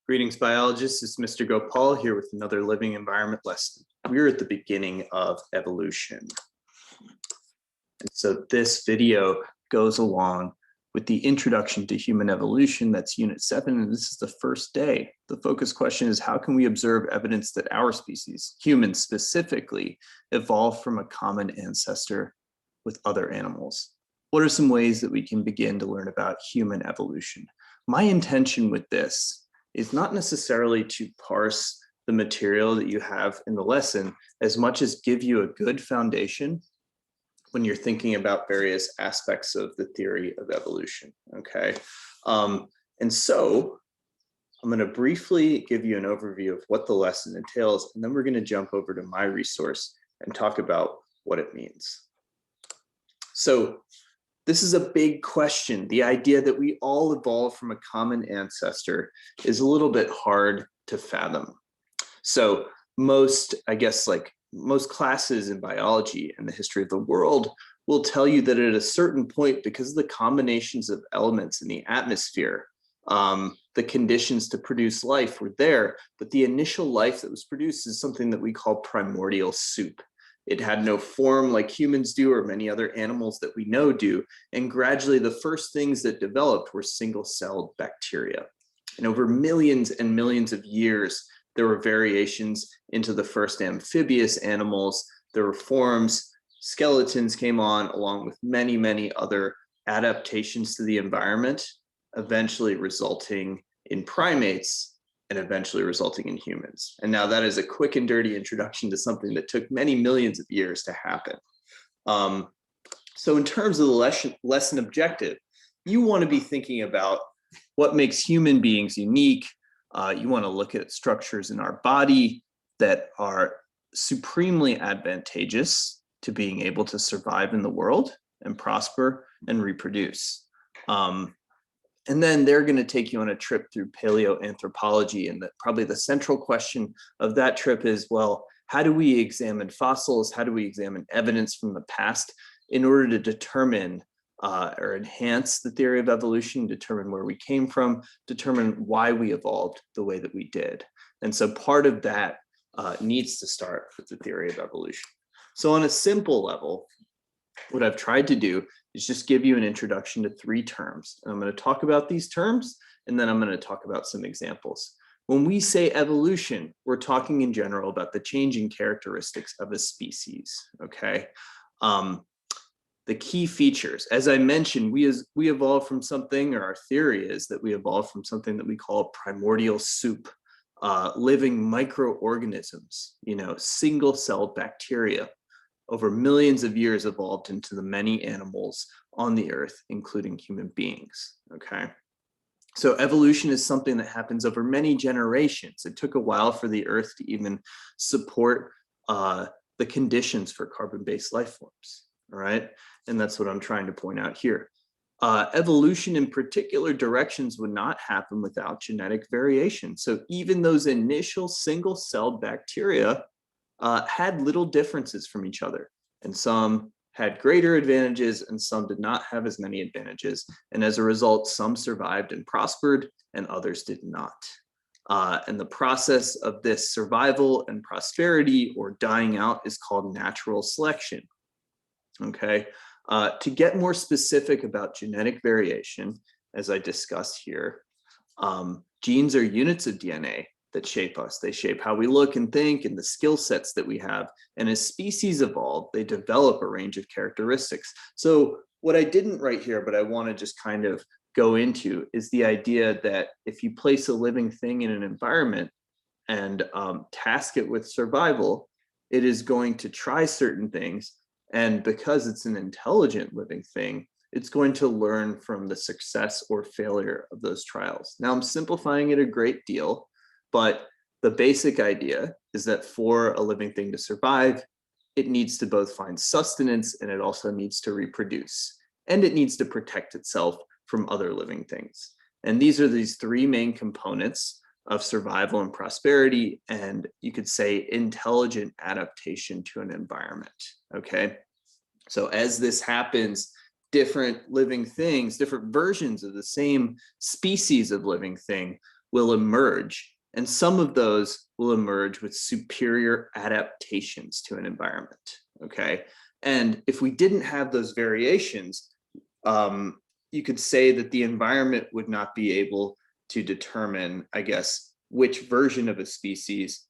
Greetings, biologists. It's Mr. Gopal here with another living environment lesson. We're at the beginning of evolution. And so this video goes along with the introduction to human evolution. That's unit 7, and this is the first day. The focus question is, how can we observe evidence that our species, humans specifically, evolved from a common ancestor with other animals? What are some ways that we can begin to learn about human evolution? My intention with this is not necessarily to parse the material that you have in the lesson as much as give you a good foundation when you're thinking about various aspects of the theory of evolution, okay? And so I'm gonna briefly give you an overview of what the lesson entails, and then we're gonna jump over to my resource and talk about what it means. So this is a big question. The idea that we all evolved from a common ancestor is a little bit hard to fathom. So most classes in biology and the history of the world will tell you that at a certain point, because of the combinations of elements in the atmosphere, the conditions to produce life were there, but the initial life that was produced is something that we call primordial soup. It had no form like humans do or many other animals that we know do. And gradually the first things that developed were single-celled bacteria. And over millions and millions of years, there were variations into the first amphibious animals. There were forms, skeletons came on along with many, many other adaptations to the environment, eventually resulting in primates and eventually resulting in humans. And now that is a quick and dirty introduction to something that took many millions of years to happen. So in terms of the lesson objective, you want to be thinking about what makes human beings unique. You want to look at structures in our body that are supremely advantageous to being able to survive in the world and prosper and reproduce. And then they're going to take you on a trip through paleoanthropology. And probably the central question of that trip is, well, how do we examine fossils? How do we examine evidence from the past in order to determine or enhance the theory of evolution, determine where we came from, determine why we evolved the way that we did? And so part of that needs to start with the theory of evolution. So on a simple level, what I've tried to do is just give you an introduction to 3 terms. And I'm going to talk about these terms, and then I'm going to talk about some examples. When we say evolution, we're talking in general about the changing characteristics of a species, okay? The key features, as I mentioned, we evolved from something, or our theory is that we evolved from something that we call primordial soup, living microorganisms, single-celled bacteria. Over millions of years evolved into the many animals on the earth, including human beings, okay? So evolution is something that happens over many generations. It took a while for the earth to even support the conditions for carbon-based life forms, all right? And that's what I'm trying to point out here. Evolution in particular directions would not happen without genetic variation. So even those initial single-celled bacteria had little differences from each other, and some had greater advantages and some did not have as many advantages. And as a result, some survived and prospered and others did not. And the process of this survival and prosperity or dying out is called natural selection, okay? To get more specific about genetic variation, as I discussed here, genes are units of DNA that shape us. They shape how we look and think and the skill sets that we have. And as species evolve, they develop a range of characteristics. So what I didn't write here, but I want to just kind of go into, is the idea that if you place a living thing in an environment and task it with survival, it is going to try certain things. And because it's an intelligent living thing, it's going to learn from the success or failure of those trials. Now I'm simplifying it a great deal, but the basic idea is that for a living thing to survive, it needs to both find sustenance and it also needs to reproduce. And it needs to protect itself from other living things. And these are these 3 main components of survival and prosperity, and you could say intelligent adaptation to an environment, okay? So as this happens, different living things, different versions of the same species of living thing will emerge, and some of those will emerge with superior adaptations to an environment, okay? And if we didn't have those variations, you could say that the environment would not be able to determine, I guess, which version of a species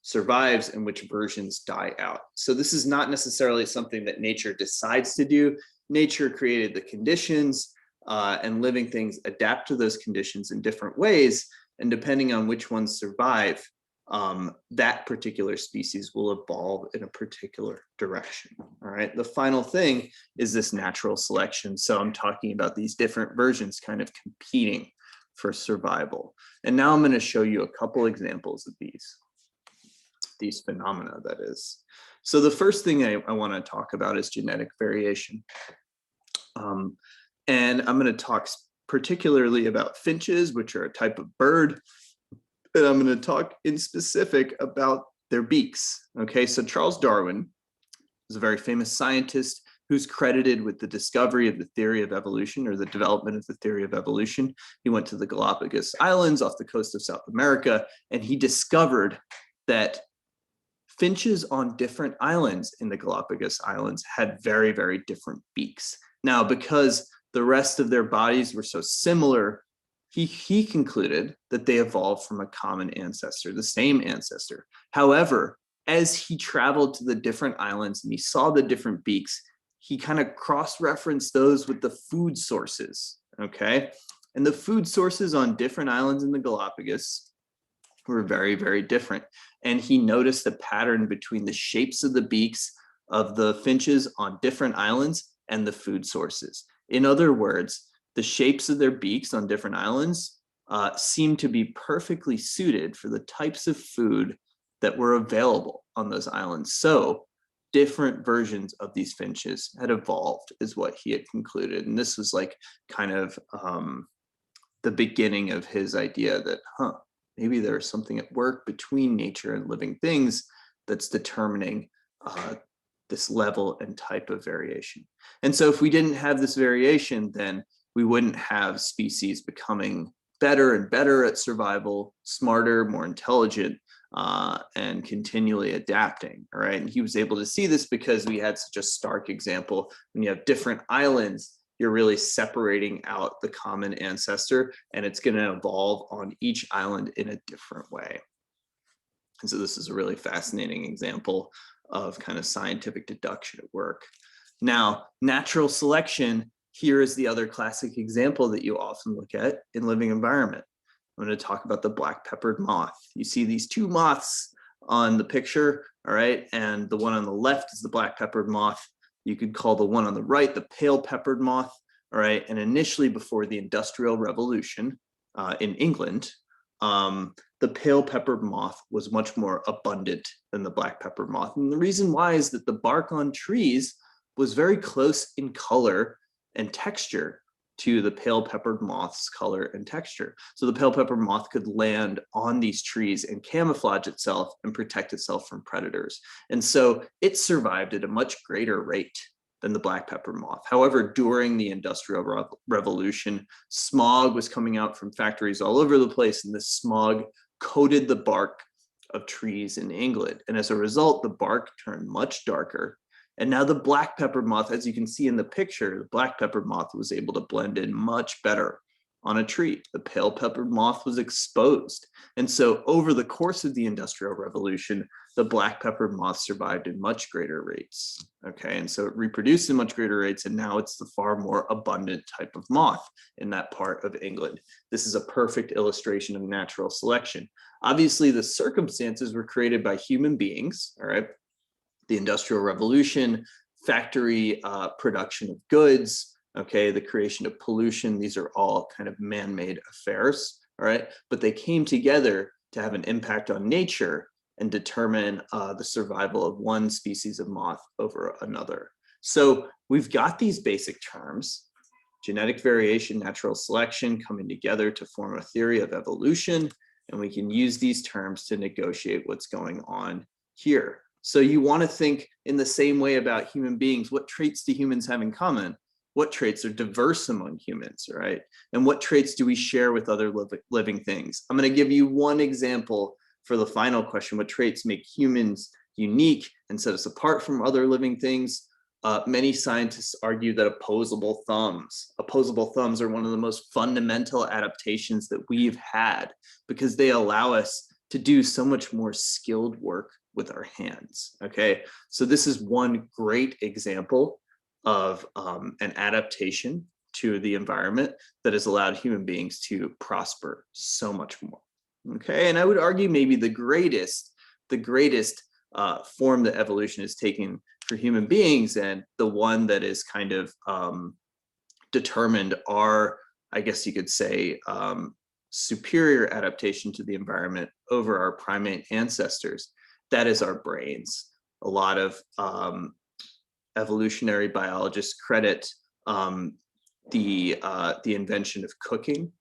survives and which versions die out. So this is not necessarily something that nature decides to do. Nature created the conditions, and living things adapt to those conditions in different ways. And depending on which ones survive, that particular species will evolve in a particular direction. All right. The final thing is this natural selection. So I'm talking about these different versions kind of competing for survival. And now I'm going to show you a couple examples of these phenomena, that is. So the first thing I want to talk about is genetic variation. And I'm going to talk particularly about finches, which are a type of bird. And I'm going to talk in specific about their beaks. Okay, so Charles Darwin is a very famous scientist who's credited with the discovery of the theory of evolution, or the development of the theory of evolution. He went to the Galapagos Islands off the coast of South America, and he discovered that finches on different islands in the Galapagos Islands had very, very different beaks. Now, because the rest of their bodies were so similar, he concluded that they evolved from a common ancestor, the same ancestor. However, as he traveled to the different islands and he saw the different beaks, he kind of cross-referenced those with the food sources, okay? And the food sources on different islands in the Galapagos were very, very different. And he noticed a pattern between the shapes of the beaks of the finches on different islands and the food sources. In other words, the shapes of their beaks on different islands seem to be perfectly suited for the types of food that were available on those islands. So different versions of these finches had evolved, is what he had concluded. And this was like kind of the beginning of his idea that, maybe there's something at work between nature and living things that's determining this level and type of variation. And so if we didn't have this variation, then we wouldn't have species becoming better and better at survival, smarter, more intelligent, and continually adapting, all right? And he was able to see this because we had such a stark example. When you have different islands, you're really separating out the common ancestor, and it's going to evolve on each island in a different way. And so this is a really fascinating example of kind of scientific deduction at work. Now, natural selection, here is the other classic example that you often look at in living environment. I'm going to talk about the black-peppered moth. You see these two moths on the picture, all right? And the one on the left is the black-peppered moth. You could call the one on the right the pale-peppered moth, all right? And initially, before the Industrial Revolution in England, the pale-peppered moth was much more abundant than the black-peppered moth. And the reason why is that the bark on trees was very close in color and texture to the pale-peppered moth's color and texture. So the pale-peppered moth could land on these trees and camouflage itself and protect itself from predators. And so it survived at a much greater rate than the black-peppered moth. However, during the Industrial Revolution, smog was coming out from factories all over the place, and this smog coated the bark of trees in England. And as a result, the bark turned much darker. And now the black-peppered moth, as you can see in the picture, the black-peppered moth was able to blend in much better on a tree. The pale-peppered moth was exposed. And so over the course of the Industrial Revolution, the black-peppered moth survived in much greater rates. Okay, and so it reproduced in much greater rates, and now it's the far more abundant type of moth in that part of England. This is a perfect illustration of natural selection. Obviously, the circumstances were created by human beings, all right? The Industrial Revolution, factory production of goods, okay, the creation of pollution, these are all kind of man-made affairs, all right? But they came together to have an impact on nature and determine the survival of one species of moth over another. So we've got these basic terms, genetic variation, natural selection, coming together to form a theory of evolution, and we can use these terms to negotiate what's going on here. So you want to think in the same way about human beings. What traits do humans have in common? what traits are diverse among humans, right? And what traits do we share with other living things? I'm going to give you one example for the final question. What traits make humans unique and set us apart from other living things? Many scientists argue that opposable thumbs are one of the most fundamental adaptations that we've had, because they allow us to do so much more skilled work with our hands. Okay, so this is one great example of an adaptation to the environment that has allowed human beings to prosper so much more. Okay, and I would argue maybe the greatest form that evolution is taking for human beings, and the one that is kind of determined our, I guess you could say, superior adaptation to the environment over our primate ancestors, that is our brains. A lot of evolutionary biologists credit the invention of cooking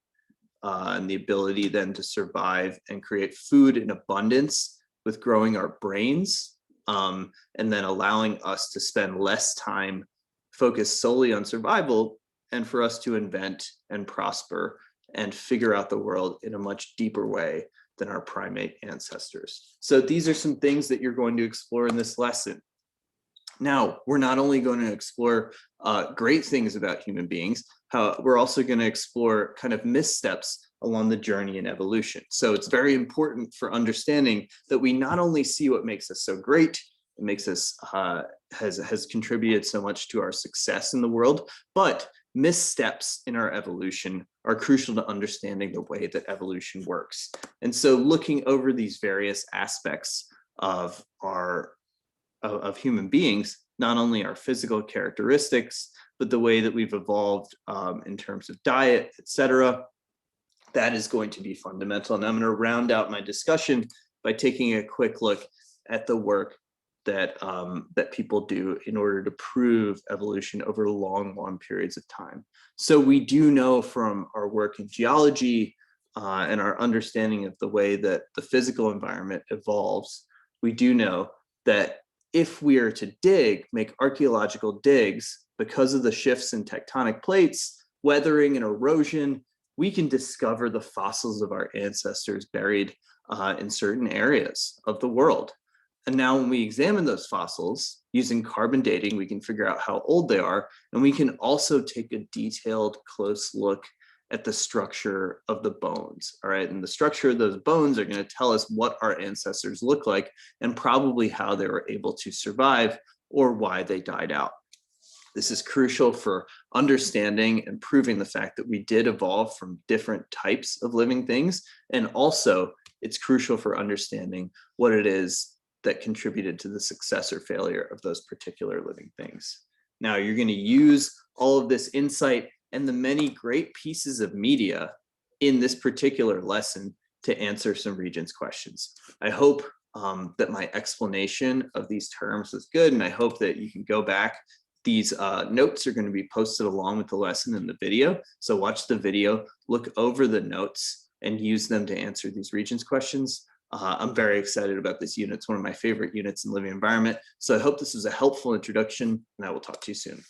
and the ability then to survive and create food in abundance with growing our brains, and then allowing us to spend less time focused solely on survival, and for us to invent and prosper and figure out the world in a much deeper way than our primate ancestors. So these are some things that you're going to explore in this lesson. Now, we're not only going to explore great things about human beings, we're also going to explore kind of missteps along the journey in evolution. So it's very important for understanding that we not only see what makes us so great, it makes us, has contributed so much to our success in the world, but missteps in our evolution are crucial to understanding the way that evolution works. And so looking over these various aspects of human beings, not only our physical characteristics, but the way that we've evolved in terms of diet, etc., that is going to be fundamental. And I'm going to round out my discussion by taking a quick look at the work that people do in order to prove evolution over long periods of time. So we do know from our work in geology and our understanding of the way that the physical environment evolves, we do know that if we are to make archaeological digs, because of the shifts in tectonic plates, weathering and erosion, we can discover the fossils of our ancestors buried in certain areas of the world. And now when we examine those fossils using carbon dating, we can figure out how old they are. And we can also take a detailed, close look at the structure of the bones. All right, and the structure of those bones are going to tell us what our ancestors look like and probably how they were able to survive or why they died out. This is crucial for understanding and proving the fact that we did evolve from different types of living things. And also, it's crucial for understanding what it is that contributed to the success or failure of those particular living things. Now, you're going to use all of this insight and the many great pieces of media in this particular lesson to answer some Regents questions. I hope that my explanation of these terms was good, and I hope that you can go back. These notes are going to be posted along with the lesson in the video. So watch the video, look over the notes, and use them to answer these Regents questions. I'm very excited about this unit. It's one of my favorite units in living environment. So I hope this was a helpful introduction, and I will talk to you soon.